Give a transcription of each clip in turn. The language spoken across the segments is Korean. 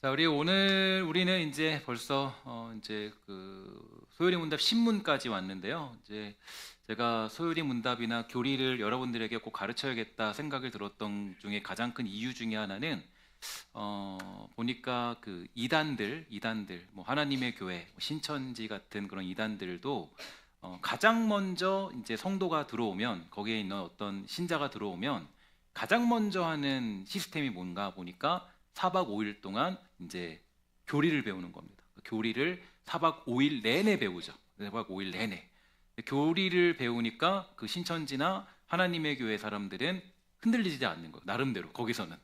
자, 우리는 이제 벌써 이제 그 소요리 문답 신문까지 왔는데요. 이제 제가 소요리 문답이나 교리를 여러분들에게 꼭 가르쳐야겠다 생각을 들었던 중에 가장 큰 이유 중에 하나는 보니까 그 이단들 뭐 하나님의 교회, 뭐 신천지 같은 그런 이단들도 가장 먼저 이제 성도가 들어오면, 거기에 있는 어떤 신자가 들어오면 가장 먼저 하는 시스템이 뭔가 보니까 4박 5일 동안 이제 교리를 배우는 겁니다. 교리를 4박 5일 내내 배우죠. 4박 5일 내내. 교리를 배우니까 그 신천지나 하나님의 교회 사람들은 흔들리지 않는 거예요. 나름대로 거기서는.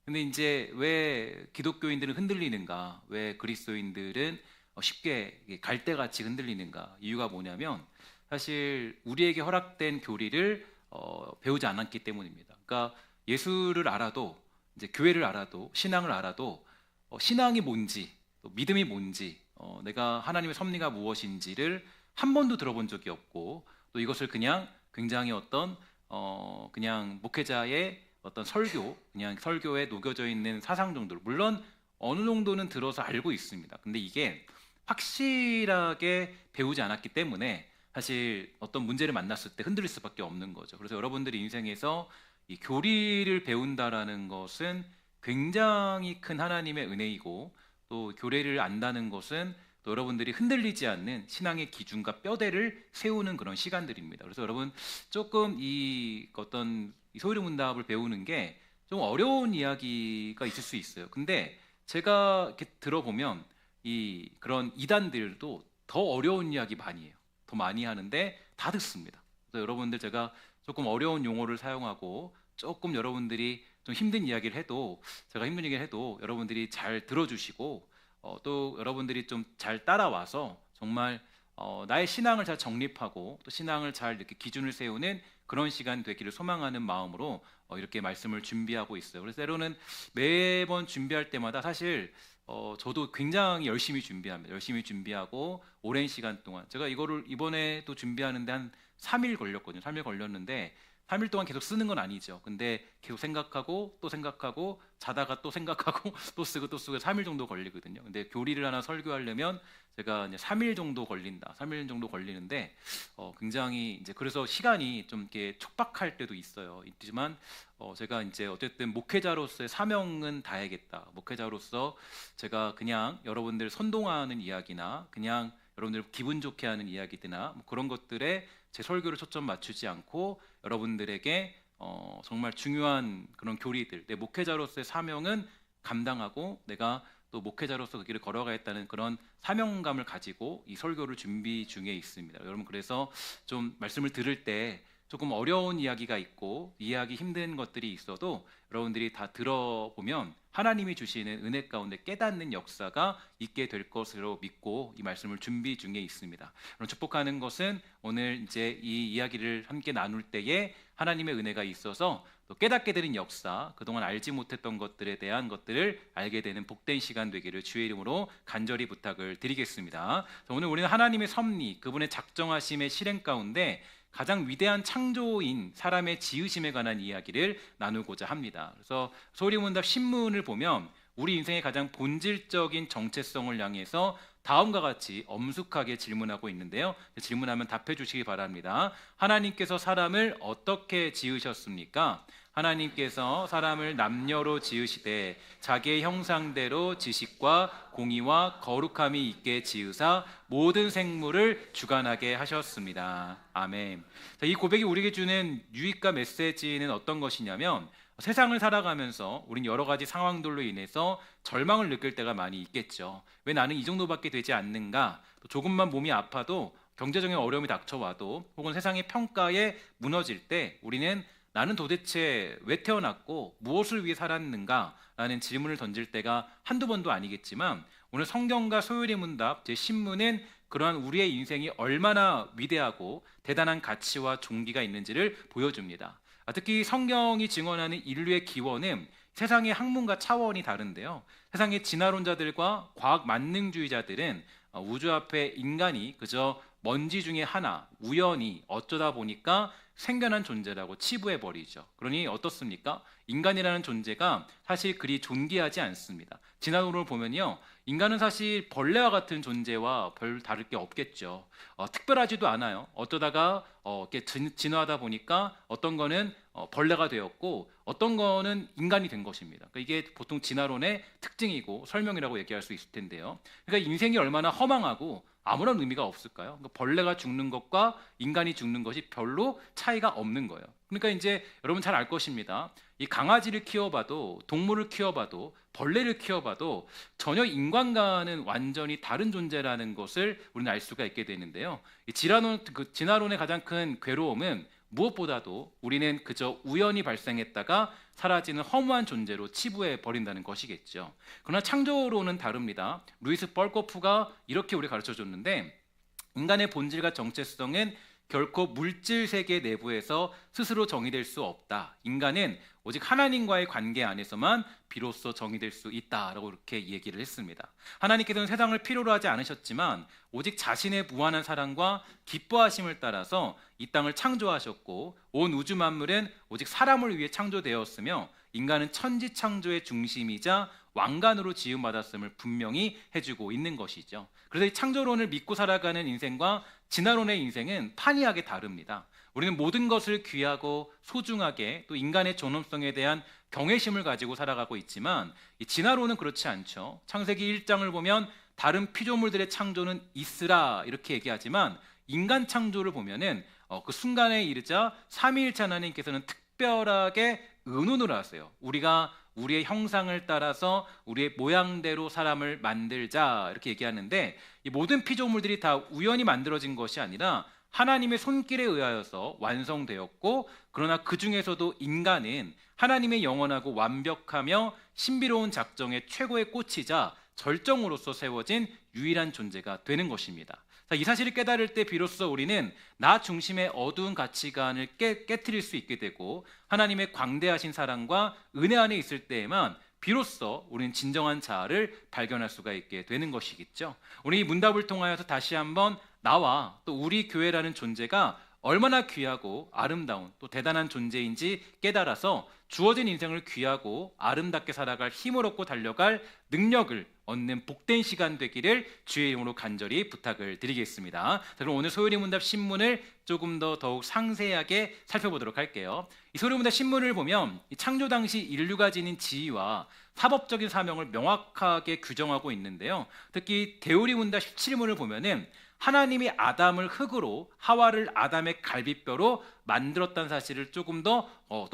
근데 이제 왜 기독교인들은 흔들리는가? 왜 그리스도인들은 쉽게 갈대같이 흔들리는가? 이유가 뭐냐면 사실 우리에게 허락된 교리를 배우지 않았기 때문입니다. 그러니까 예수를 알아도, 이제 교회를 알아도, 신앙을 알아도 신앙이 뭔지, 또 믿음이 뭔지, 내가 하나님의 섭리가 무엇인지를 한 번도 들어본 적이 없고, 또 이것을 그냥 굉장히 그냥 목회자의 어떤 그냥 설교에 녹여져 있는 사상 정도로, 물론 어느 정도는 들어서 알고 있습니다. 근데 이게 확실하게 배우지 않았기 때문에 사실 어떤 문제를 만났을 때 흔들릴 수밖에 없는 거죠. 그래서 여러분들이 인생에서 이 교리를 배운다라는 것은 굉장히 큰 하나님의 은혜이고, 또 교리를 안다는 것은 또 여러분들이 흔들리지 않는 신앙의 기준과 뼈대를 세우는 그런 시간들입니다. 그래서 여러분 조금 이 어떤 소유리 문답을 배우는 게 좀 어려운 이야기가 있을 수 있어요. 근데 제가 이렇게 들어보면 이 그런 이단들도 더 어려운 이야기 많이 해요. 더 많이 하는데 다 듣습니다. 그래서 여러분들, 제가 조금 어려운 용어를 사용하고 조금 여러분들이 좀 힘든 이야기를 해도, 제가 힘든 얘기를 해도 여러분들이 잘 들어주시고, 또 여러분들이 좀 잘 따라와서 정말 나의 신앙을 잘 정립하고, 또 신앙을 잘 이렇게 기준을 세우는 그런 시간 되기를 소망하는 마음으로 이렇게 말씀을 준비하고 있어요. 그래서 때로는 매번 준비할 때마다 사실 저도 굉장히 열심히 준비합니다. 열심히 준비하고 오랜 시간 동안, 제가 이거를 이번에 또 준비하는데 한 3일 걸렸거든요. 3일 걸렸는데 3일 동안 계속 쓰는 건 아니죠. 근데 계속 생각하고 또 생각하고, 자다가 또 생각하고 또 쓰고 또 쓰고 3일 정도 걸리거든요. 근데 교리를 하나 설교하려면 제가 이제 3일 정도 걸린다. 3일 정도 걸리는데 굉장히 이제, 그래서 시간이 좀 이렇게 촉박할 때도 있지만 제가 이제 어쨌든 목회자로서의 사명은 다해야겠다. 목회자로서 제가 그냥 여러분들 선동하는 이야기나, 그냥 여러분들 기분 좋게 하는 이야기들이나 뭐 그런 것들에 제 설교를 초점 맞추지 않고, 여러분들에게 정말 중요한 그런 교리들, 내 목회자로서의 사명은 감당하고 내가 또 목회자로서 그 길을 걸어가겠다는 그런 사명감을 가지고 이 설교를 준비 중에 있습니다. 여러분, 그래서 좀 말씀을 들을 때 조금 어려운 이야기가 있고 이해하기 힘든 것들이 있어도 여러분들이 다 들어보면 하나님이 주시는 은혜 가운데 깨닫는 역사가 있게 될 것으로 믿고 이 말씀을 준비 중에 있습니다. 그럼 축복하는 것은 오늘 이제 이 이야기를 함께 나눌 때에 하나님의 은혜가 있어서 또 깨닫게 되는 역사, 그동안 알지 못했던 것들에 대한 것들을 알게 되는 복된 시간 되기를 주의 이름으로 간절히 부탁을 드리겠습니다. 오늘 우리는 하나님의 섭리, 그분의 작정하심의 실행 가운데 가장 위대한 창조인 사람의 지으심에 관한 이야기를 나누고자 합니다. 그래서 소리문답 신문을 보면 우리 인생의 가장 본질적인 정체성을 향해서 다음과 같이 엄숙하게 질문하고 있는데요. 질문하면 답해 주시기 바랍니다. 하나님께서 사람을 어떻게 지으셨습니까? 하나님께서 사람을 남녀로 지으시되 자기의 형상대로 지식과 공의와 거룩함이 있게 지으사 모든 생물을 주관하게 하셨습니다. 아멘. 이 고백이 우리에게 주는 유익과 메시지는 어떤 것이냐면, 세상을 살아가면서 우린 여러 가지 상황들로 인해서 절망을 느낄 때가 많이 있겠죠. 왜 나는 이 정도밖에 되지 않는가? 또 조금만 몸이 아파도, 경제적인 어려움이 닥쳐와도, 혹은 세상의 평가에 무너질 때 우리는 나는 도대체 왜 태어났고 무엇을 위해 살았는가? 라는 질문을 던질 때가 한두 번도 아니겠지만, 오늘 성경과 소요리 문답 제 신문은 그러한 우리의 인생이 얼마나 위대하고 대단한 가치와 종기가 있는지를 보여줍니다. 특히 성경이 증언하는 인류의 기원은 세상의 학문과 차원이 다른데요. 세상의 진화론자들과 과학 만능주의자들은 우주 앞에 인간이 그저 먼지 중에 하나, 우연히 어쩌다 보니까 생겨난 존재라고 치부해 버리죠. 그러니 어떻습니까? 인간이라는 존재가 사실 그리 존귀하지 않습니다. 진화론을 보면요, 인간은 사실 벌레와 같은 존재와 별 다를 게 없겠죠. 특별하지도 않아요. 어쩌다가 이렇게 진화하다 보니까 어떤 거는 벌레가 되었고 어떤 거는 인간이 된 것입니다. 그러니까 이게 보통 진화론의 특징이고 설명이라고 얘기할 수 있을 텐데요. 그러니까 인생이 얼마나 허망하고 아무런 의미가 없을까요? 그러니까 벌레가 죽는 것과 인간이 죽는 것이 별로 차이가 없는 거예요. 그러니까 이제 여러분 잘 알 것입니다. 이 강아지를 키워봐도 진화를 키워봐도 벌레를 키워봐도 전혀 인간과는 완전히 다른 존재라는 것을 우리는 알 수가 있게 되는데요. 이 진화론의 가장 큰 괴로움은 무엇보다도 우리는 그저 우연히 발생했다가 사라지는 허무한 존재로 치부해 버린다는 것이겠죠. 그러나 창조론은 다릅니다. 루이스 벌코프가 이렇게 우리 가르쳐 줬는데, 인간의 본질과 정체성은 결코 물질 세계 내부에서 스스로 정의될 수 없다. 인간은 오직 하나님과의 관계 안에서만 비로소 정의될 수 있다라고 이렇게 얘기를 했습니다. 하나님께서는 세상을 필요로 하지 않으셨지만 오직 자신의 무한한 사랑과 기뻐하심을 따라서 이 땅을 창조하셨고, 온 우주 만물은 오직 사람을 위해 창조되었으며 인간은 천지창조의 중심이자 왕관으로 지음받았음을 분명히 해주고 있는 것이죠. 그래서 이 창조론을 믿고 살아가는 인생과 진화론의 인생은 판이하게 다릅니다. 우리는 모든 것을 귀하고 소중하게, 또 인간의 존엄성에 대한 경외심을 가지고 살아가고 있지만 이 진화론은 그렇지 않죠. 창세기 1장을 보면 다른 피조물들의 창조는 있으라 이렇게 얘기하지만 인간 창조를 보면은 그 순간에 이르자 삼위일체 하나님께서는 특별하게 의논을 하세요. 우리가 우리의 형상을 따라서 우리의 모양대로 사람을 만들자 이렇게 얘기하는데, 이 모든 피조물들이 다 우연히 만들어진 것이 아니라 하나님의 손길에 의하여서 완성되었고, 그러나 그 중에서도 인간은 하나님의 영원하고 완벽하며 신비로운 작정의 최고의 꽃이자 절정으로서 세워진 유일한 존재가 되는 것입니다. 이 사실을 깨달을 때 비로소 우리는 나 중심의 어두운 가치관을 깨트릴 수 있게 되고, 하나님의 광대하신 사랑과 은혜 안에 있을 때에만 비로소 우리는 진정한 자아를 발견할 수가 있게 되는 것이겠죠. 우리 이 문답을 통하여서 다시 한번 나와 또 우리 교회라는 존재가 얼마나 귀하고 아름다운 또 대단한 존재인지 깨달아서 주어진 인생을 귀하고 아름답게 살아갈 힘을 얻고 달려갈 능력을 얻는 복된 시간 되기를 주의 이름으로 간절히 부탁을 드리겠습니다. 자, 그럼 오늘 소요리 문답 신문을 조금 더욱 상세하게 살펴보도록 할게요. 이 소요리 문답 신문을 보면 이 창조 당시 인류가 지닌 지위와 사법적인 사명을 명확하게 규정하고 있는데요. 특히 데오리 문답 17문을 보면은 하나님이 아담을 흙으로, 하와를 아담의 갈비뼈로 만들었다는 사실을 조금 더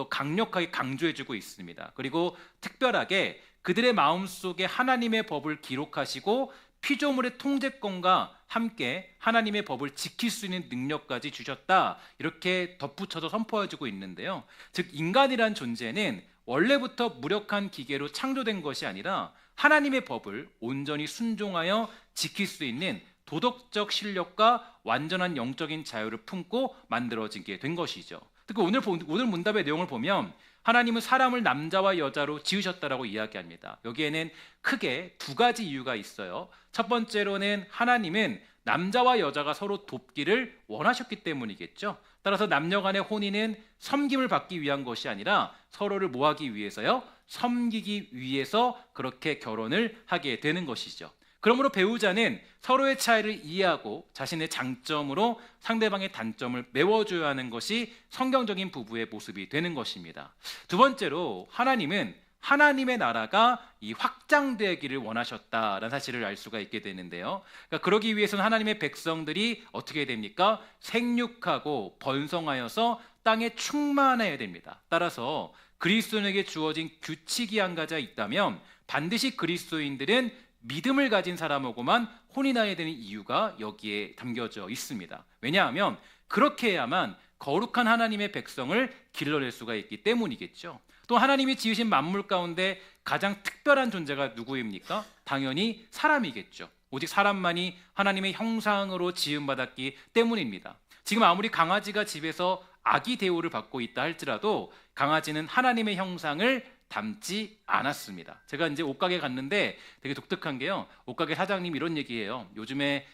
강력하게 강조해주고 있습니다. 그리고 특별하게 그들의 마음속에 하나님의 법을 기록하시고 피조물의 통제권과 함께 하나님의 법을 지킬 수 있는 능력까지 주셨다, 이렇게 덧붙여서 선포해주고 있는데요. 즉 인간이란 존재는 원래부터 무력한 기계로 창조된 것이 아니라 하나님의 법을 온전히 순종하여 지킬 수 있는 도덕적 실력과 완전한 영적인 자유를 품고 만들어지게 된 것이죠. 특히 오늘 문답의 내용을 보면 하나님은 사람을 남자와 여자로 지으셨다라고 이야기합니다. 여기에는 크게 두 가지 이유가 있어요. 첫 번째로는 하나님은 남자와 여자가 서로 돕기를 원하셨기 때문이겠죠. 따라서 남녀 간의 혼인은 섬김을 받기 위한 것이 아니라 서로를 뭐 하기 위해서요? 섬기기 위해서 그렇게 결혼을 하게 되는 것이죠. 그러므로 배우자는 서로의 차이를 이해하고 자신의 장점으로 상대방의 단점을 메워줘야 하는 것이 성경적인 부부의 모습이 되는 것입니다. 두 번째로 하나님은 하나님의 나라가 이 확장되기를 원하셨다라는 사실을 알 수가 있게 되는데요. 그러니까 그러기 위해서는 하나님의 백성들이 어떻게 됩니까? 생육하고 번성하여서 땅에 충만해야 됩니다. 따라서 그리스도인에게 주어진 규칙이 한 가지 있다면 반드시 그리스도인들은 믿음을 가진 사람하고만 혼인하여야 되는 이유가 여기에 담겨져 있습니다. 왜냐하면 그렇게 해야만 거룩한 하나님의 백성을 길러낼 수가 있기 때문이겠죠. 또 하나님이 지으신 만물 가운데 가장 특별한 존재가 누구입니까? 당연히 사람이겠죠. 오직 사람만이 하나님의 형상으로 지음받았기 때문입니다. 지금 아무리 강아지가 집에서 아기 대우를 받고 있다 할지라도 강아지는 하나님의 형상을 담지 않았습니다. 제가 이제 옷가게 갔는데 되게 독특한 게요. 옷가게 사장님 이런 얘기예요. 요즘에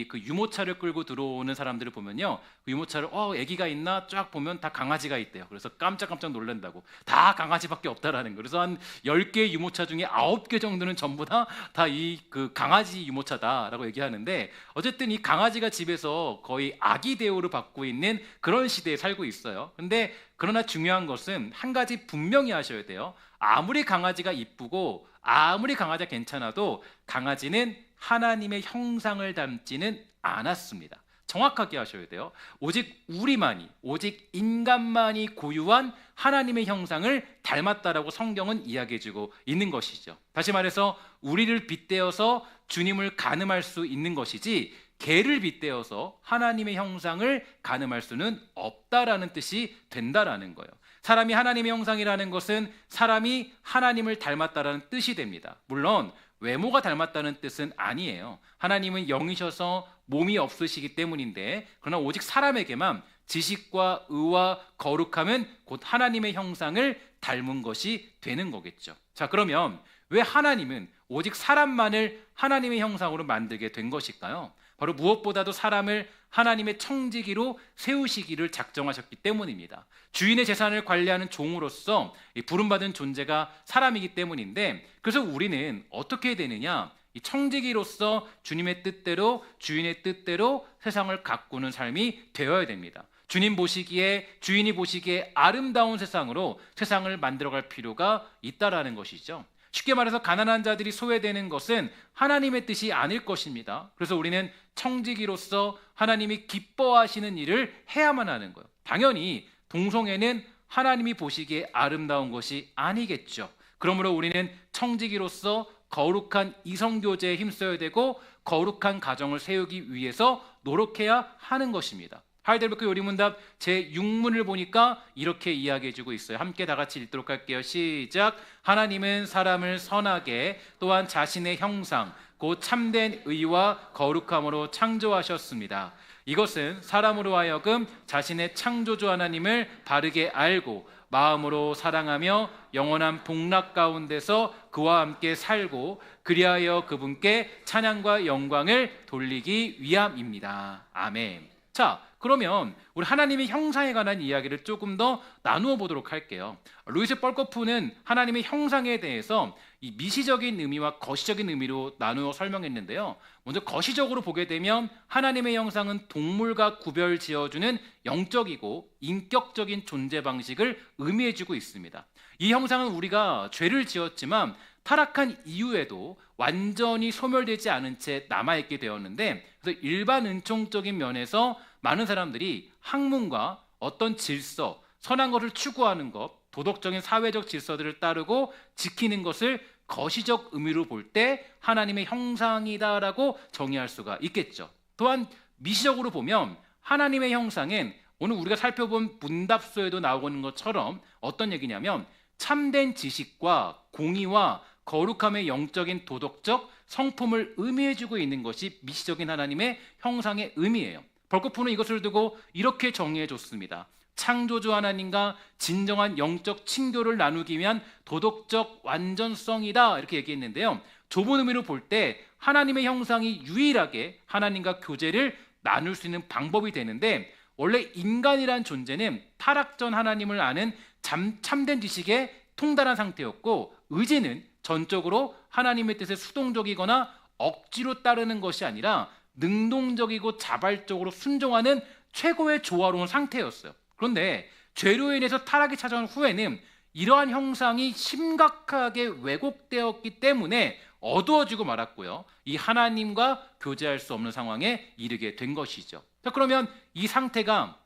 그 유모차를 끌고 들어오는 사람들을 보면요, 그 유모차를 애기가 있나 쫙 보면 다 강아지가 있대요. 그래서 깜짝깜짝 놀란다고. 다 강아지밖에 없다라는 거. 그래서 한 10개 유모차 중에 9개 정도는 전부 다 이 그 강아지 유모차다라고 얘기하는데, 어쨌든 이 강아지가 집에서 거의 아기 대우를 받고 있는 그런 시대에 살고 있어요. 근데 그러나 중요한 것은 한 가지 분명히 하셔야 돼요. 아무리 강아지가 이쁘고 아무리 강아지가 괜찮아도 강아지는 하나님의 형상을 담지는 않았습니다. 정확하게 하셔야 돼요. 오직 우리만이, 오직 인간만이 고유한 하나님의 형상을 닮았다라고 성경은 이야기해주고 있는 것이죠. 다시 말해서 우리를 빗대어서 주님을 가늠할 수 있는 것이지, 개를 빗대어서 하나님의 형상을 가늠할 수는 없다라는 뜻이 된다라는 거예요. 사람이 하나님의 형상이라는 것은 사람이 하나님을 닮았다라는 뜻이 됩니다. 물론 외모가 닮았다는 뜻은 아니에요. 하나님은 영이셔서 몸이 없으시기 때문인데, 그러나 오직 사람에게만 지식과 의와 거룩함은 곧 하나님의 형상을 닮은 것이 되는 거겠죠. 자, 그러면 왜 하나님은 오직 사람만을 하나님의 형상으로 만들게 된 것일까요? 바로 무엇보다도 사람을 하나님의 청지기로 세우시기를 작정하셨기 때문입니다. 주인의 재산을 관리하는 종으로서 부름받은 존재가 사람이기 때문인데, 그래서 우리는 어떻게 되느냐? 이 청지기로서 주님의 뜻대로, 주인의 뜻대로 세상을 가꾸는 삶이 되어야 됩니다. 주인이 보시기에 아름다운 세상으로 세상을 만들어갈 필요가 있다라는 것이죠. 쉽게 말해서 가난한 자들이 소외되는 것은 하나님의 뜻이 아닐 것입니다. 그래서 우리는 청지기로서 하나님이 기뻐하시는 일을 해야만 하는 거예요. 당연히 동성애는 하나님이 보시기에 아름다운 것이 아니겠죠. 그러므로 우리는 청지기로서 거룩한 이성교제에 힘써야 되고, 거룩한 가정을 세우기 위해서 노력해야 하는 것입니다. 하이델베르크 요리문답 제6문을 보니까 이렇게 이야기해주고 있어요. 함께 다 같이 읽도록 할게요. 시작. 하나님은 사람을 선하게, 또한 자신의 형상 곧 참된 의와 거룩함으로 창조하셨습니다. 이것은 사람으로 하여금 자신의 창조주 하나님을 바르게 알고 마음으로 사랑하며 영원한 복락 가운데서 그와 함께 살고, 그리하여 그분께 찬양과 영광을 돌리기 위함입니다. 아멘. 자, 그러면 우리 하나님의 형상에 관한 이야기를 조금 더 나누어 보도록 할게요. 루이스 뻘거프는 하나님의 형상에 대해서 이 미시적인 의미와 거시적인 의미로 나누어 설명했는데요. 먼저 거시적으로 보게 되면 하나님의 형상은 동물과 구별 지어주는 영적이고 인격적인 존재 방식을 의미해주고 있습니다. 이 형상은 우리가 죄를 지었지만 타락한 이후에도 완전히 소멸되지 않은 채 남아있게 되었는데, 그래서 일반 은총적인 면에서 많은 사람들이 학문과 어떤 질서, 선한 것을 추구하는 것, 도덕적인 사회적 질서들을 따르고 지키는 것을 거시적 의미로 볼 때 하나님의 형상이다라고 정의할 수가 있겠죠. 또한 미시적으로 보면 하나님의 형상은 오늘 우리가 살펴본 문답서에도 나오는 것처럼 어떤 얘기냐면, 참된 지식과 공의와 거룩함의 영적인 도덕적 성품을 의미해주고 있는 것이 미시적인 하나님의 형상의 의미예요. 벌거프는 이것을 두고 이렇게 정의해줬습니다. 창조주 하나님과 진정한 영적 친교를 나누기 위한 도덕적 완전성이다, 이렇게 얘기했는데요. 좁은 의미로 볼 때 하나님의 형상이 유일하게 하나님과 교제를 나눌 수 있는 방법이 되는데, 원래 인간이란 존재는 타락 전 하나님을 아는 참된 지식에 통달한 상태였고, 의지는 전적으로 하나님의 뜻에 수동적이거나 억지로 따르는 것이 아니라 능동적이고 자발적으로 순종하는 최고의 조화로운 상태였어요. 그런데 죄로 인해서 타락이 찾아온 후에는 이러한 형상이 심각하게 왜곡되었기 때문에 어두워지고 말았고요. 이 하나님과 교제할 수 없는 상황에 이르게 된 것이죠. 자, 그러면 이 상태가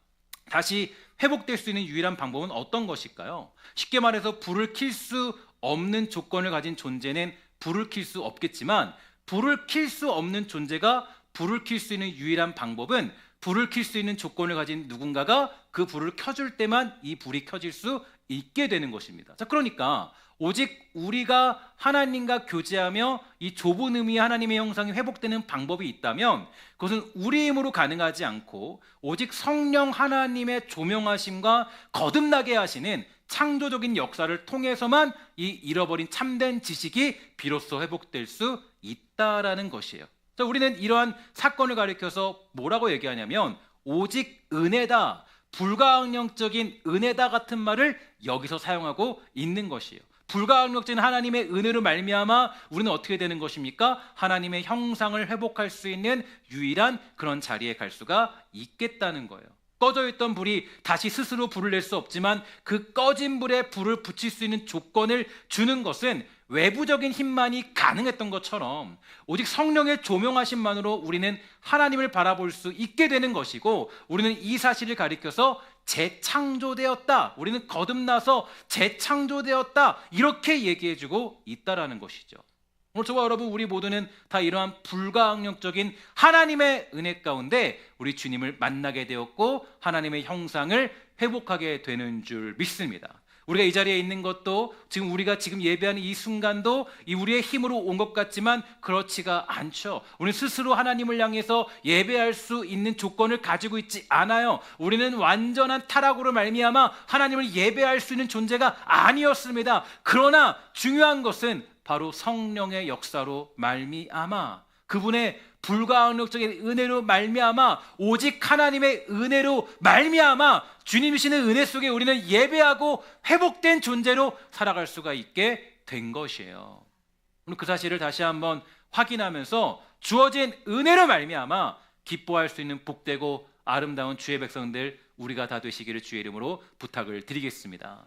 다시 회복될 수 있는 유일한 방법은 어떤 것일까요? 쉽게 말해서 불을 킬 수 없는 조건을 가진 존재는 불을 킬 수 없겠지만, 불을 킬 수 없는 존재가 불을 킬 수 있는 유일한 방법은 불을 킬 수 있는 조건을 가진 누군가가 그 불을 켜줄 때만 이 불이 켜질 수 있게 되는 것입니다. 자, 그러니까 오직 우리가 하나님과 교제하며 이 좁은 의미의 하나님의 형상이 회복되는 방법이 있다면 그것은 우리 힘으로 가능하지 않고 오직 성령 하나님의 조명하심과 거듭나게 하시는 창조적인 역사를 통해서만 이 잃어버린 참된 지식이 비로소 회복될 수 있다라는 것이에요. 자, 우리는 이러한 사건을 가리켜서 뭐라고 얘기하냐면 오직 은혜다, 불가항력적인 은혜다 같은 말을 여기서 사용하고 있는 것이에요. 불가항력적인 하나님의 은혜로 말미암아 우리는 어떻게 되는 것입니까? 하나님의 형상을 회복할 수 있는 유일한 그런 자리에 갈 수가 있겠다는 거예요. 꺼져 있던 불이 다시 스스로 불을 낼 수 없지만 그 꺼진 불에 불을 붙일 수 있는 조건을 주는 것은 외부적인 힘만이 가능했던 것처럼 오직 성령의 조명하심만으로 우리는 하나님을 바라볼 수 있게 되는 것이고, 우리는 이 사실을 가리켜서 재창조되었다, 우리는 거듭나서 재창조되었다, 이렇게 얘기해주고 있다라는 것이죠. 오늘 저와 여러분, 우리 모두는 다 이러한 불가항력적인 하나님의 은혜 가운데 우리 주님을 만나게 되었고 하나님의 형상을 회복하게 되는 줄 믿습니다. 우리가 이 자리에 있는 것도, 지금 우리가 지금 예배하는 이 순간도 이 우리의 힘으로 온 것 같지만 그렇지가 않죠. 우리는 스스로 하나님을 향해서 예배할 수 있는 조건을 가지고 있지 않아요. 우리는 완전한 타락으로 말미암아 하나님을 예배할 수 있는 존재가 아니었습니다. 그러나 중요한 것은 바로 성령의 역사로 말미암아, 그분의 불가항력적인 은혜로 말미암아, 오직 하나님의 은혜로 말미암아 주님이 주시는 은혜 속에 우리는 예배하고 회복된 존재로 살아갈 수가 있게 된 것이에요. 오늘 그 사실을 다시 한번 확인하면서 주어진 은혜로 말미암아 기뻐할 수 있는 복되고 아름다운 주의 백성들 우리가 다 되시기를 주의 이름으로 부탁을 드리겠습니다.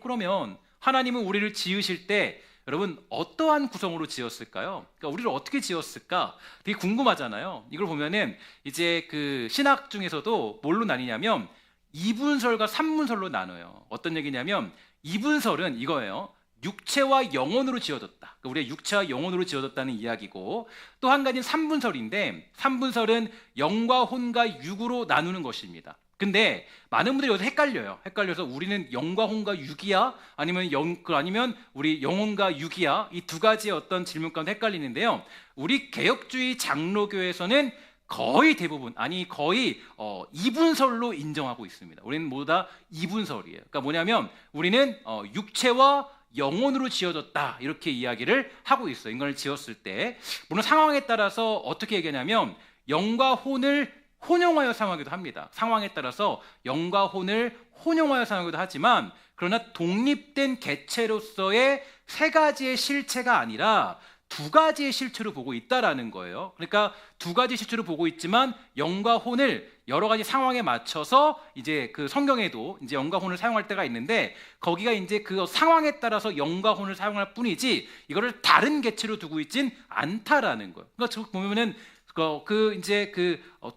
그러면 하나님은 우리를 지으실 때 여러분 어떠한 구성으로 지었을까요? 그러니까 우리를 어떻게 지었을까? 되게 궁금하잖아요. 이걸 보면은 이제 그 신학 중에서도 뭘로 나뉘냐면 이분설과 삼분설로 나눠요. 어떤 얘기냐면 이분설은 이거예요. 육체와 영혼으로 지어졌다. 그러니까 우리가 육체와 영혼으로 지어졌다는 이야기고, 또 한 가지는 삼분설인데 삼분설은 영과 혼과 육으로 나누는 것입니다. 근데 많은 분들이 여기서 헷갈려요. 헷갈려서 우리는 영과 혼과 육이야? 아니면 우리 영혼과 육이야? 이 두 가지의 어떤 질문 가운데 헷갈리는데요. 우리 개혁주의 장로교에서는 거의 대부분, 거의 이분설로 인정하고 있습니다. 우리는 모두 다 이분설이에요. 그러니까 뭐냐면 우리는 육체와 영혼으로 지어졌다, 이렇게 이야기를 하고 있어요. 인간을 지었을 때. 물론 상황에 따라서 어떻게 얘기하냐면 영과 혼을 혼용하여 사용하기도 합니다. 상황에 따라서 영과 혼을 혼용하여 사용하기도 하지만, 그러나 독립된 개체로서의 세 가지의 실체가 아니라 두 가지의 실체로 보고 있다라는 거예요. 그러니까 두 가지 실체로 보고 있지만 영과 혼을 여러 가지 상황에 맞춰서 이제 그 성경에도 이제 영과 혼을 사용할 때가 있는데, 거기가 이제 그 상황에 따라서 영과 혼을 사용할 뿐이지 이거를 다른 개체로 두고 있진 않다라는 거예요. 그러니까 보면은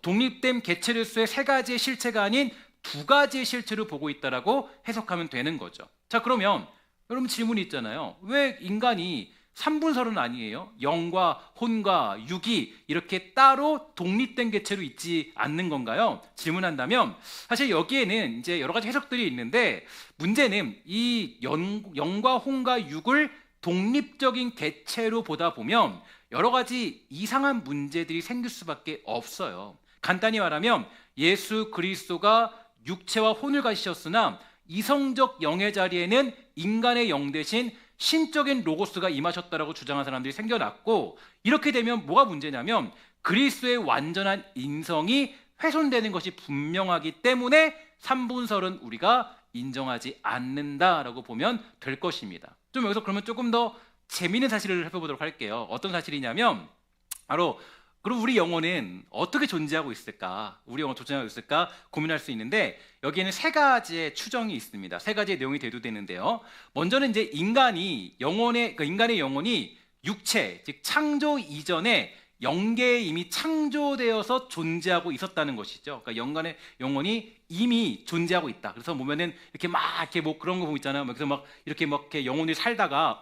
독립된 개체로서의 세 가지의 실체가 아닌 두 가지의 실체로 보고 있다라고 해석하면 되는 거죠. 자, 그러면 여러분 질문이 있잖아요. 왜 인간이 삼분설은 아니에요? 영과 혼과 육이 이렇게 따로 독립된 개체로 있지 않는 건가요? 질문한다면 사실 여기에는 이제 여러 가지 해석들이 있는데, 문제는 이 영과 혼과 육을 독립적인 개체로 보다 보면 여러 가지 이상한 문제들이 생길 수밖에 없어요. 간단히 말하면 예수 그리스도가 육체와 혼을 가지셨으나 이성적 영의 자리에는 인간의 영 대신 신적인 로고스가 임하셨다라고 주장하는 사람들이 생겨났고, 이렇게 되면 뭐가 문제냐면 그리스도의 완전한 인성이 훼손되는 것이 분명하기 때문에 삼분설은 우리가 인정하지 않는다라고 보면 될 것입니다. 좀 여기서 그러면 조금 더 재미있는 사실을 살펴보도록 할게요. 어떤 사실이냐면 바로, 그럼 우리 영혼은 어떻게 존재하고 있을까? 우리 영혼 존재하고 있을까? 고민할 수 있는데, 여기에는 세 가지의 추정이 있습니다. 세 가지의 내용이 대두되는데요. 먼저는 이제 인간의 영혼이 육체, 즉 창조 이전에 영계에 이미 창조되어서 존재하고 있었다는 것이죠. 그러니까 인간의 영혼이 이미 존재하고 있다. 그래서 보면은 이렇게 막 이렇게 뭐 그런 거 보고 있잖아요. 그래서 막 이렇게 영혼이 살다가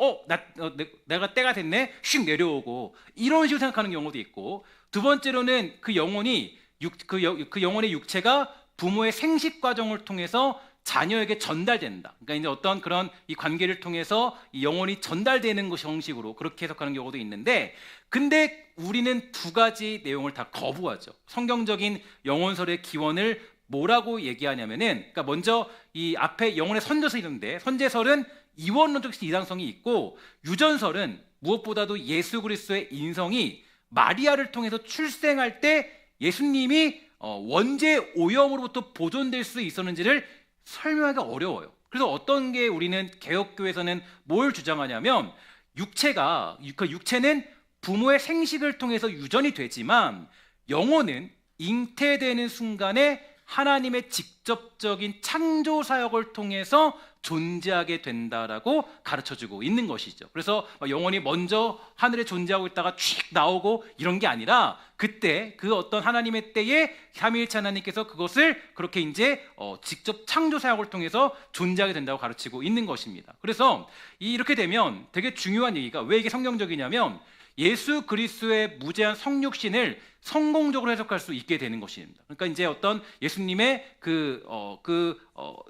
내가 때가 됐네, 슉 내려오고 이런 식으로 생각하는 경우도 있고, 두 번째로는 그 영혼의 육체가 부모의 생식 과정을 통해서 자녀에게 전달된다. 그러니까 이제 어떤 그런 이 관계를 통해서 이 영혼이 전달되는 것 형식으로 그렇게 해석하는 경우도 있는데, 근데 우리는 두 가지 내용을 다 거부하죠. 성경적인 영혼설의 기원을 뭐라고 얘기하냐면은, 그러니까 먼저 이 앞에 영혼의 선제설이 있는데, 선제설은 이원론적 이상성이 있고, 유전설은 무엇보다도 예수 그리스도의 인성이 마리아를 통해서 출생할 때 예수님이 원죄 오염으로부터 보존될 수 있었는지를 설명하기가 어려워요. 그래서 어떤 게 우리는 개혁교회에서는 뭘 주장하냐면, 육체는 부모의 생식을 통해서 유전이 되지만 영혼은 잉태되는 순간에 하나님의 직접적인 창조 사역을 통해서 존재하게 된다라고 가르쳐주고 있는 것이죠. 그래서 영혼이 먼저 하늘에 존재하고 있다가 쭉 나오고 이런 게 아니라, 그때 그 어떤 하나님의 때에 삼위일체 하나님께서 그것을 그렇게 이제 직접 창조 사역을 통해서 존재하게 된다고 가르치고 있는 것입니다. 그래서 이렇게 되면 되게 중요한 얘기가, 왜 이게 성경적이냐면, 예수 그리스도의 무제한 성육신을 성공적으로 해석할 수 있게 되는 것입니다. 그러니까 이제 어떤 예수님의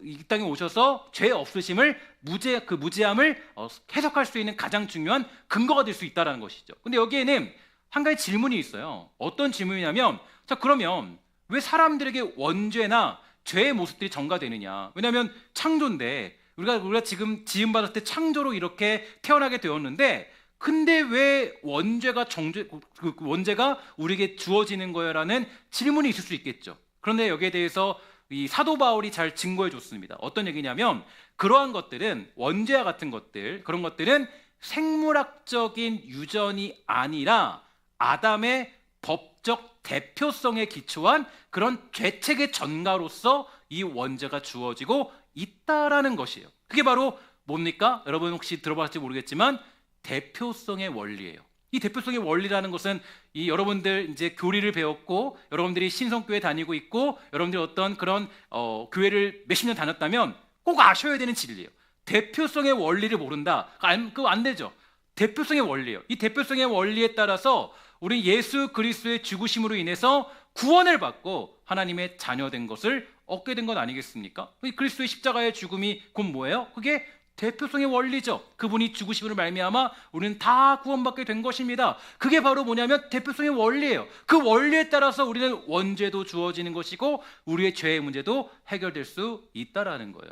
이 땅에 오셔서 죄 없으심을 무죄함을 해석할 수 있는 가장 중요한 근거가 될 수 있다는 것이죠. 근데 여기에는 한 가지 질문이 있어요. 어떤 질문이냐면, 자, 그러면 왜 사람들에게 원죄나 죄의 모습들이 전가되느냐? 왜냐하면 창조인데, 우리가 지금 지음받았을 때 창조로 이렇게 태어나게 되었는데, 근데 왜 원죄가 우리에게 주어지는 거야라는 질문이 있을 수 있겠죠. 그런데 여기에 대해서 이 사도 바울이 잘 증거해 줬습니다. 어떤 얘기냐면, 그러한 것들은, 원죄와 같은 것들, 그런 것들은 생물학적인 유전이 아니라 아담의 법적 대표성에 기초한 그런 죄책의 전가로서 이 원죄가 주어지고 있다라는 것이에요. 그게 바로 뭡니까? 여러분 혹시 들어봤을지 모르겠지만 대표성의 원리예요. 이 대표성의 원리라는 것은, 이 여러분들 이제 교리를 배웠고, 여러분들이 신성교회 다니고 있고, 여러분들이 어떤 그런 교회를 몇십 년 다녔다면 꼭 아셔야 되는 진리예요. 대표성의 원리를 모른다? 그거 안 되죠. 대표성의 원리예요. 이 대표성의 원리에 따라서 우리 예수 그리스도의 죽으심으로 인해서 구원을 받고 하나님의 자녀된 것을 얻게 된 것 아니겠습니까? 그리스도의 십자가의 죽음이 곧 뭐예요? 그게 대표성의 원리죠. 그분이 죽으심으로 말미암아 우리는 다 구원받게 된 것입니다. 그게 바로 뭐냐면 대표성의 원리예요. 그 원리에 따라서 우리는 원죄도 주어지는 것이고 우리의 죄의 문제도 해결될 수 있다라는 거예요.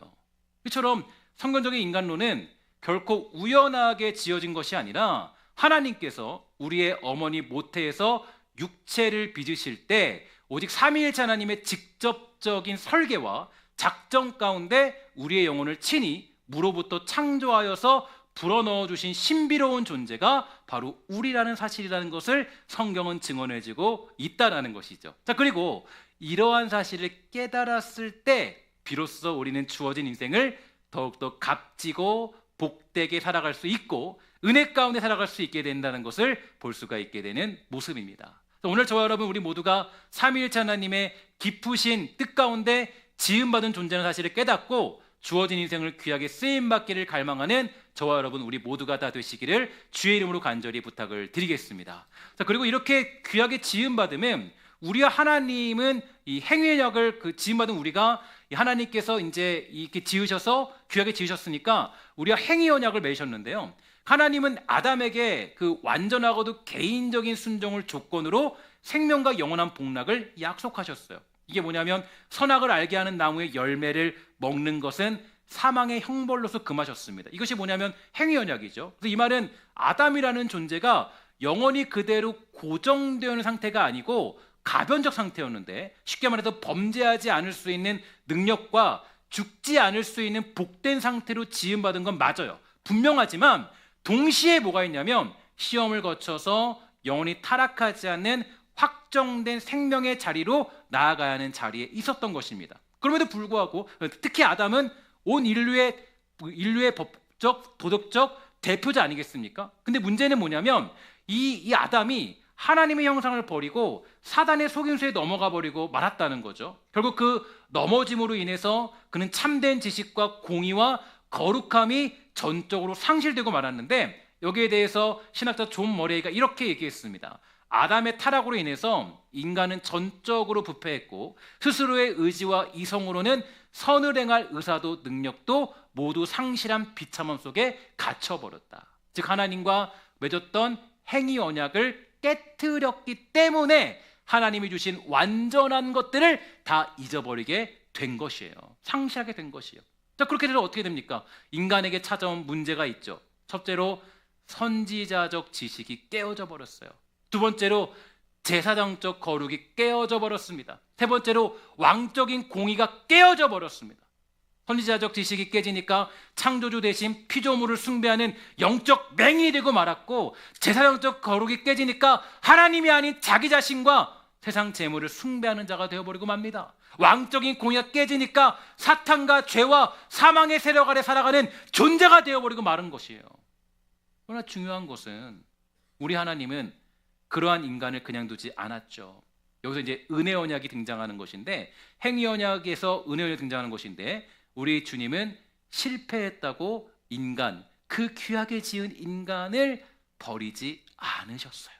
이처럼 성경적인 인간론은 결코 우연하게 지어진 것이 아니라, 하나님께서 우리의 어머니 모태에서 육체를 빚으실 때 오직 삼위일체 하나님의 직접적인 설계와 작정 가운데 우리의 영혼을 친히 무로부터 창조하여서 불어넣어 주신 신비로운 존재가 바로 우리라는 사실이라는 것을 성경은 증언해주고 있다라는 것이죠. 자, 그리고 이러한 사실을 깨달았을 때 비로소 우리는 주어진 인생을 더욱더 값지고 복되게 살아갈 수 있고 은혜 가운데 살아갈 수 있게 된다는 것을 볼 수가 있게 되는 모습입니다. 오늘 저와 여러분, 우리 모두가 삼위일체 하나님의 깊으신 뜻 가운데 지음받은 존재라는 사실을 깨닫고 주어진 인생을 귀하게 쓰임받기를 갈망하는 저와 여러분, 우리 모두가 다 되시기를 주의 이름으로 간절히 부탁을 드리겠습니다. 자, 그리고 이렇게 귀하게 지음받으면 우리와 하나님은 이 행위력을 지음받은 우리가 하나님께서 이제 이렇게 지으셔서 귀하게 지으셨으니까 우리가 행위 언약을 맺으셨는데요. 하나님은 아담에게 그 완전하고도 개인적인 순종을 조건으로 생명과 영원한 복락을 약속하셨어요. 이게 뭐냐면, 선악을 알게 하는 나무의 열매를 먹는 것은 사망의 형벌로서 금하셨습니다. 이것이 뭐냐면 행위 언약이죠. 그래서 이 말은 아담이라는 존재가 영원히 그대로 고정되어 있는 상태가 아니고 가변적 상태였는데, 쉽게 말해서 범죄하지 않을 수 있는 능력과 죽지 않을 수 있는 복된 상태로 지음받은 건 맞아요. 분명하지만 동시에 뭐가 있냐면, 시험을 거쳐서 영원히 타락하지 않는 확정된 생명의 자리로 나아가야 하는 자리에 있었던 것입니다. 그럼에도 불구하고 특히 아담은 온 인류의 법적, 도덕적 대표자 아니겠습니까? 근데 문제는 뭐냐면, 이 아담이 하나님의 형상을 버리고 사단의 속임수에 넘어가 버리고 말았다는 거죠. 결국 그 넘어짐으로 인해서 그는 참된 지식과 공의와 거룩함이 전적으로 상실되고 말았는데, 여기에 대해서 신학자 존 머레이가 이렇게 얘기했습니다. 아담의 타락으로 인해서 인간은 전적으로 부패했고 스스로의 의지와 이성으로는 선을 행할 의사도 능력도 모두 상실한 비참함 속에 갇혀버렸다. 즉 하나님과 맺었던 행위 언약을 깨트렸기 때문에 하나님이 주신 완전한 것들을 다 잊어버리게 된 것이에요. 상실하게 된 것이에요. 자, 그렇게 되면 어떻게 됩니까? 인간에게 찾아온 문제가 있죠. 첫째로 선지자적 지식이 깨어져 버렸어요. 두 번째로 제사장적 거룩이 깨어져 버렸습니다. 세 번째로 왕적인 공의가 깨어져 버렸습니다. 선지자적 지식이 깨지니까 창조주 대신 피조물을 숭배하는 영적 맹인이 되고 말았고, 제사장적 거룩이 깨지니까 하나님이 아닌 자기 자신과 세상 재물을 숭배하는 자가 되어버리고 맙니다. 왕적인 공의가 깨지니까 사탄과 죄와 사망의 세력 아래 살아가는 존재가 되어버리고 마른 것이에요. 그러나 중요한 것은 우리 하나님은 그러한 인간을 그냥 두지 않았죠. 여기서 이제 은혜 언약이 등장하는 것인데, 행위 언약에서 은혜 언약이 등장하는 것인데, 우리 주님은 실패했다고 인간, 그 귀하게 지은 인간을 버리지 않으셨어요.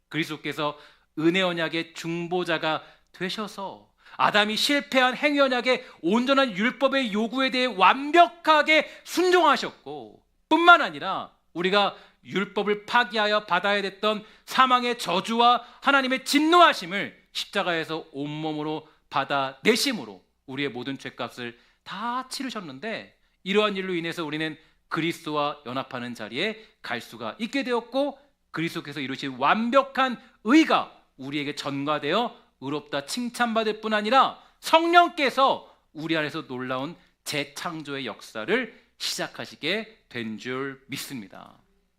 그리스도께서 은혜 언약의 중보자가 되셔서 아담이 실패한 행위 언약의 온전한 율법의 요구에 대해 완벽하게 순종하셨고, 뿐만 아니라 우리가 율법을 파기하여 받아야 됐던 사망의 저주와 하나님의 진노하심을 십자가에서 온몸으로 받아내심으로 우리의 모든 죄값을 다 치르셨는데, 이러한 일로 인해서 우리는 그리스도와 연합하는 자리에 갈 수가 있게 되었고, 그리스도께서 이루신 완벽한 의가 우리에게 전가되어 의롭다 칭찬받을 뿐 아니라 성령께서 우리 안에서 놀라운 재창조의 역사를 시작하시게 된 줄 믿습니다.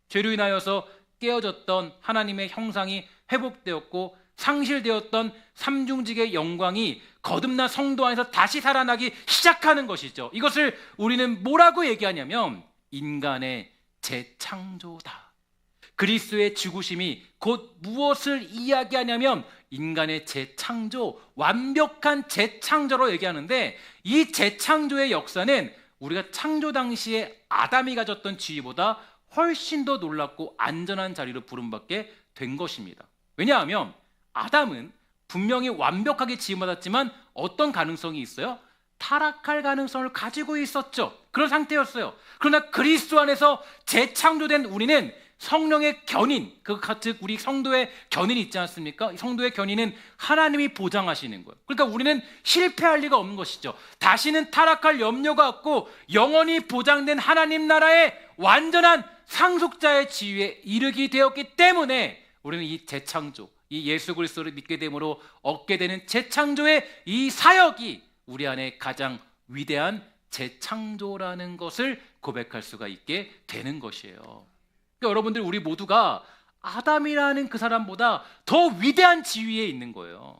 죄로 인하여서 깨어졌던 하나님의 형상이 회복되었고, 상실되었던 삼중직의 영광이 거듭난 성도 안에서 다시 살아나기 시작하는 것이죠. 이것을 우리는 뭐라고 얘기하냐면 인간의 재창조다. 그리스도의 죽으심이 곧 무엇을 이야기하냐면 인간의 재창조, 완벽한 재창조로 얘기하는데, 이 재창조의 역사는 우리가 창조 당시에 아담이 가졌던 지위보다 훨씬 더 놀랍고 안전한 자리로 부름받게 된 것입니다. 왜냐하면 아담은 분명히 완벽하게 지음받았지만 어떤 가능성이 있어요? 타락할 가능성을 가지고 있었죠. 그런 상태였어요. 그러나 그리스도 안에서 재창조된 우리는 성령의 견인, 즉 우리 성도의 견인이 있지 않습니까? 성도의 견인은 하나님이 보장하시는 거예요. 그러니까 우리는 실패할 리가 없는 것이죠. 다시는 타락할 염려가 없고 영원히 보장된 하나님 나라의 완전한 상속자의 지위에 이르게 되었기 때문에 우리는 이 재창조, 이 예수 그리스도를 믿게 됨으로 얻게 되는 재창조의 이 사역이 우리 안에 가장 위대한 재창조라는 것을 고백할 수가 있게 되는 것이에요. 그러니까 여러분들, 우리 모두가 아담이라는 그 사람보다 더 위대한 지위에 있는 거예요.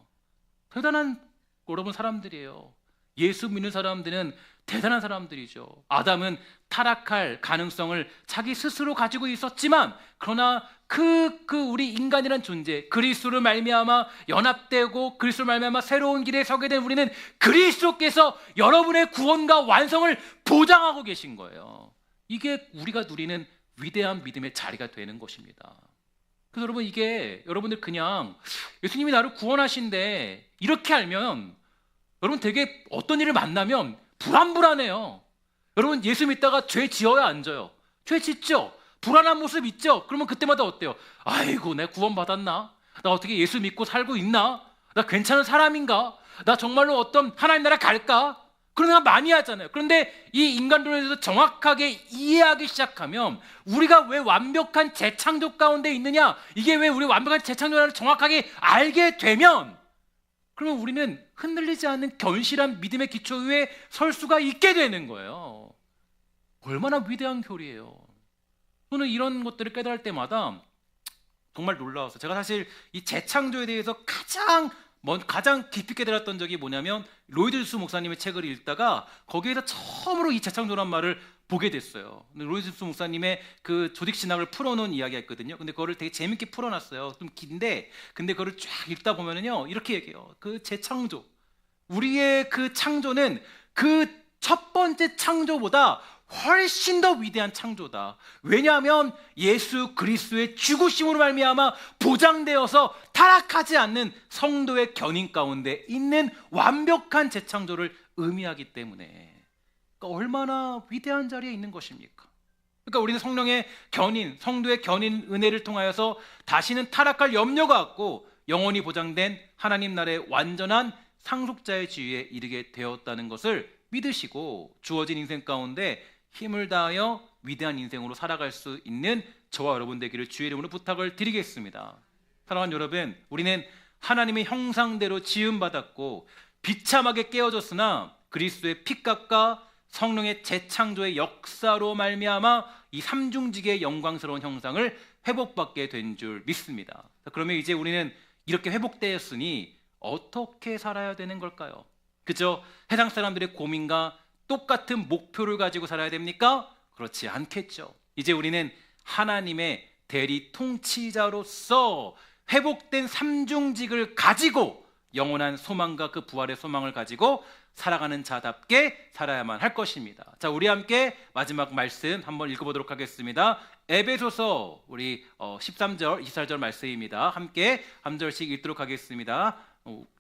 대단한 여러분 사람들이에요. 예수 믿는 사람들은 대단한 사람들이죠. 아담은 타락할 가능성을 자기 스스로 가지고 있었지만, 그러나 우리 인간이란 존재, 그리스도를 말미암아 연합되고 그리스도를 말미암아 새로운 길에 서게 된 우리는 그리스도께서 여러분의 구원과 완성을 보장하고 계신 거예요. 이게 우리가 누리는 위대한 믿음의 자리가 되는 것입니다. 그래서 여러분, 이게 여러분들 그냥 예수님이 나를 구원하신데 이렇게 알면 여러분 되게 어떤 일을 만나면 불안해요. 여러분, 예수 믿다가 죄 지어야 안 져요? 죄 짓죠? 불안한 모습 있죠? 그러면 그때마다 어때요? 아이고, 내가 구원받았나? 나 어떻게 예수 믿고 살고 있나? 나 괜찮은 사람인가? 나 정말로 어떤 하나님 나라 갈까? 그런 생각 많이 하잖아요. 그런데 이 인간론에 대해서 정확하게 이해하기 시작하면, 우리가 왜 완벽한 재창조 가운데 있느냐, 이게 왜 우리 완벽한 재창조라는 정확하게 알게 되면, 그러면 우리는 흔들리지 않는 견실한 믿음의 기초 위에 설 수가 있게 되는 거예요. 얼마나 위대한 교리예요. 저는 이런 것들을 깨달을 때마다 정말 놀라워서, 제가 사실 이 재창조에 대해서 가장 깊이 깨달았던 적이 뭐냐면, 로이드 수 목사님의 책을 읽다가 거기에서 처음으로 이 재창조란 말을 보게 됐어요. 로이드 수 목사님의 그 조직 신학을 풀어놓은 이야기가 있거든요. 근데 그거를 되게 재밌게 풀어놨어요. 좀 긴데, 근데 그거를 쫙 읽다 보면은요, 이렇게 얘기해요. 그 재창조, 우리의 그 창조는 그 첫 번째 창조보다 훨씬 더 위대한 창조다. 왜냐하면 예수 그리스도의 죽으심으로 말미암아 보장되어서 타락하지 않는 성도의 견인 가운데 있는 완벽한 재창조를 의미하기 때문에 그러니까 얼마나 위대한 자리에 있는 것입니까? 그러니까 우리는 성령의 견인, 성도의 견인 은혜를 통하여서 다시는 타락할 염려가 없고 영원히 보장된 하나님 나라의 완전한 상속자의 지위에 이르게 되었다는 것을 믿으시고 주어진 인생 가운데 힘을 다하여 위대한 인생으로 살아갈 수 있는 저와 여러분 되기를 주의 이름으로 부탁을 드리겠습니다. 사랑하는 여러분, 우리는 하나님의 형상대로 지음받았고 비참하게 깨어졌으나 그리스도의 피값과 성령의 재창조의 역사로 말미암아 이 삼중직의 영광스러운 형상을 회복받게 된 줄 믿습니다. 그러면 이제 우리는 이렇게 회복되었으니 어떻게 살아야 되는 걸까요? 그죠? 세상 사람들의 고민과 똑같은 목표를 가지고 살아야 됩니까? 그렇지 않겠죠. 이제 우리는 하나님의 대리 통치자로서 회복된 삼중직을 가지고 영원한 소망과 그 부활의 소망을 가지고 살아가는 자답게 살아야만 할 것입니다. 자, 우리 함께 마지막 말씀 한번 읽어보도록 하겠습니다. 에베소서 우리 13절, 24절 말씀입니다. 함께 한 절씩 읽도록 하겠습니다.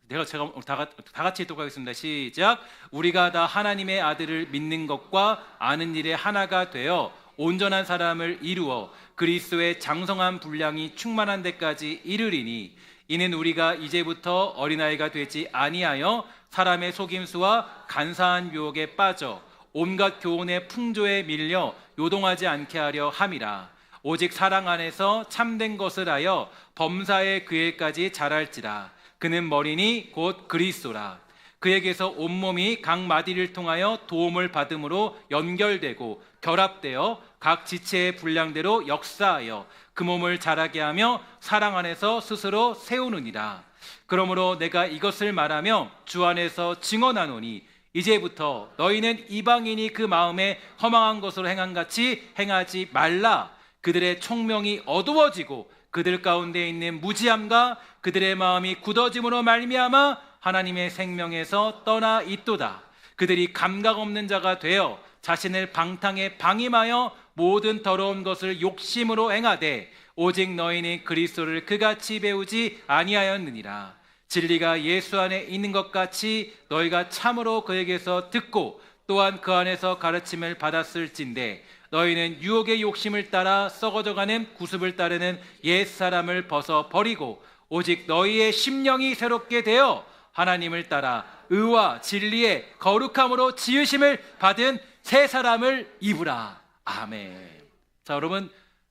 제가 다 같이 읽도록 하겠습니다. 시작. 우리가 다 하나님의 아들을 믿는 것과 아는 일에 하나가 되어 온전한 사람을 이루어 그리스도의 장성한 분량이 충만한 데까지 이르리니 이는 우리가 이제부터 어린아이가 되지 아니하여 사람의 속임수와 간사한 유혹에 빠져 온갖 교훈의 풍조에 밀려 요동하지 않게 하려 함이라. 오직 사랑 안에서 참된 것을 하여 범사의 그 일까지 자랄지라. 그는 머리니 곧 그리스도라. 그에게서 온몸이 각 마디를 통하여 도움을 받음으로 연결되고 결합되어 각 지체의 분량대로 역사하여 그 몸을 자라게 하며 사랑 안에서 스스로 세우느니라. 그러므로 내가 이것을 말하며 주 안에서 증언하노니 이제부터 너희는 이방인이 그 마음에 허망한 것으로 행한 같이 행하지 말라. 그들의 총명이 어두워지고 그들 가운데 있는 무지함과 그들의 마음이 굳어짐으로 말미암아 하나님의 생명에서 떠나 있도다. 그들이 감각 없는 자가 되어 자신을 방탕에 방임하여 모든 더러운 것을 욕심으로 행하되 오직 너희는 그리스도를 그같이 배우지 아니하였느니라. 진리가 예수 안에 있는 것 같이 너희가 참으로 그에게서 듣고 또한 그 안에서 가르침을 받았을진데 너희는 유혹의 욕심을 따라 썩어져가는 구습을 따르는 옛사람을 벗어버리고 오직 너희의 심령이 새롭게 되어 하나님을 따라 의와 진리의 거룩함으로 지으심을 받은 새 사람을 입으라. 아멘. 자, 여러분,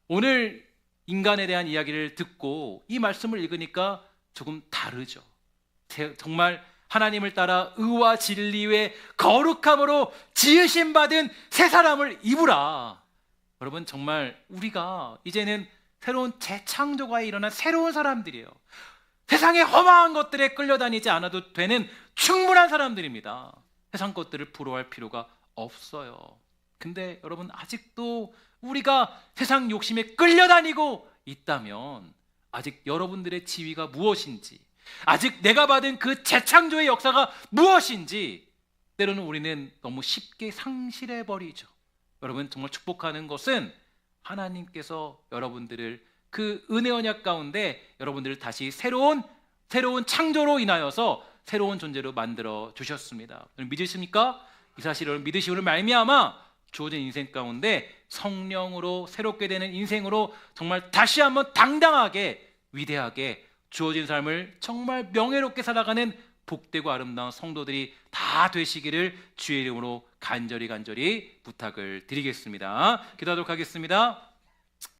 오늘 인간에 대한 이야기를 듣고 이 말씀을 읽으니까 조금 다르죠. 정말 하나님을 따라 의와 진리의 거룩함으로 지으심 받은 새 사람을 입으라. 여러분, 정말 우리가 이제는 새로운 재창조가 일어난 새로운 사람들이에요. 세상의 허망한 것들에 끌려다니지 않아도 되는 충분한 사람들입니다. 세상 것들을 부러워할 필요가 없어요. 근데 여러분, 아직도 우리가 세상 욕심에 끌려다니고 있다면 아직 여러분들의 지위가 무엇인지, 아직 내가 받은 그 재창조의 역사가 무엇인지 때로는 우리는 너무 쉽게 상실해버리죠. 여러분, 정말 축복하는 것은 하나님께서 여러분들을 그 은혜 언약 가운데 여러분들을 다시 새로운 창조로 인하여서 새로운 존재로 만들어 주셨습니다. 믿으십니까? 이 사실을 믿으시오를 말미암아 주어진 인생 가운데 성령으로 새롭게 되는 인생으로 정말 다시 한번 당당하게 위대하게 주어진 삶을 정말 명예롭게 살아가는 복되고 아름다운 성도들이 다 되시기를 주의 이름으로 간절히 부탁을 드리겠습니다. 기도하도록 하겠습니다.